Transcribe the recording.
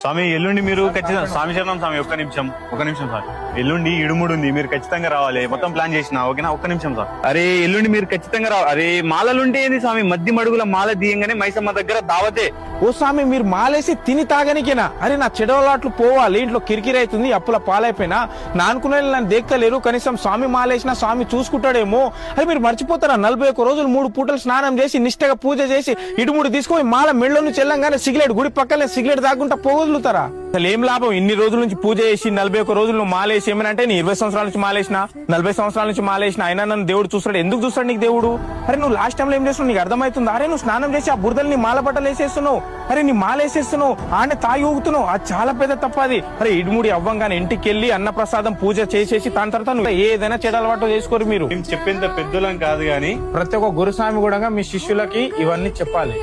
స్వామి ఎల్లుండి మీరు ఖచ్చితంగా స్వామి శరణం స్వామి ఒక్క నిమిషం స్వామి. ఎల్లుండి ఇడుముడు ఉంది, మీరు ఖచ్చితంగా రావాలి. మొత్తం ప్లాన్ చేసిన ఓకేనా? ఒక్క నిమిషం సార్. అరే ఎల్లుండి మీరు ఖచ్చితంగా రావాలి. అరే మాలలుంటే ఏంది స్వామి, మధ్య మడుగుల మాల దీయంగానే మైసమ్మ దగ్గర దావతే. ఓ స్వామి మీరు మాలేసి తిని తాగనికేనా? అరే నా చెడవలాట్లు పోవాలి, ఇంట్లో కిరికిరి అవుతుంది, అప్పుల పాలైపోయినా నా అనుకునే నన్ను దేక్కలేరు. కనీసం స్వామి మాలేసినా స్వామి చూసుకుంటాడేమో. అరే మీరు మర్చిపోతారా? 41 రోజులు 3 పూటలు స్నానం చేసి నిష్టగా పూజ చేసి ఇడుముడు తీసుకొని మాల మెళ్ళ నుంచి వెళ్ళంగానే సిగరెట్ గుడి పక్కనే సిగరెట్ తాగుంటా పోగొదులుతారా? అసలు ఏం లాభం? ఇన్ని రోజుల నుంచి పూజ చేసి 41 రోజులు నువ్వు మాలేసి ఏమనంటే నీ 20 సంవత్సరాల నుంచి మాలేసిన 40 సంవత్సరాల నుంచి మాలేసిన అయినా నన్ను దేవుడు చూస్తాడు. ఎందుకు చూస్తాడు నీకు దేవుడు? అరే నువ్వు లాస్ట్ టైంలో ఏం చేస్తున్నావు నీకు అర్థమవుతుంది? అరే నువ్వు స్నానం చేసి ఆ బురదలు నీ మాల బట్టలు వేసేస్తున్నావు. అరే నీ మాల వేసేస్తున్నావు, ఆనే తాగి ఊగుతున్నావు. అది చాలా పెద్ద తప్పది. అరే ఇడుముడి అవ్వంగానే ఇంటికి వెళ్ళి అన్నప్రసాదం పూజ చేసేసి దాని తర్వాత నువ్వు ఏదైనా చెడు అలవాటు చేసుకోరు. మీరు చెప్పేంత పెద్దలం కాదు గానీ ప్రతి ఒక్క గురుస్వామి కూడా మీ శిష్యులకి ఇవన్నీ చెప్పాలి.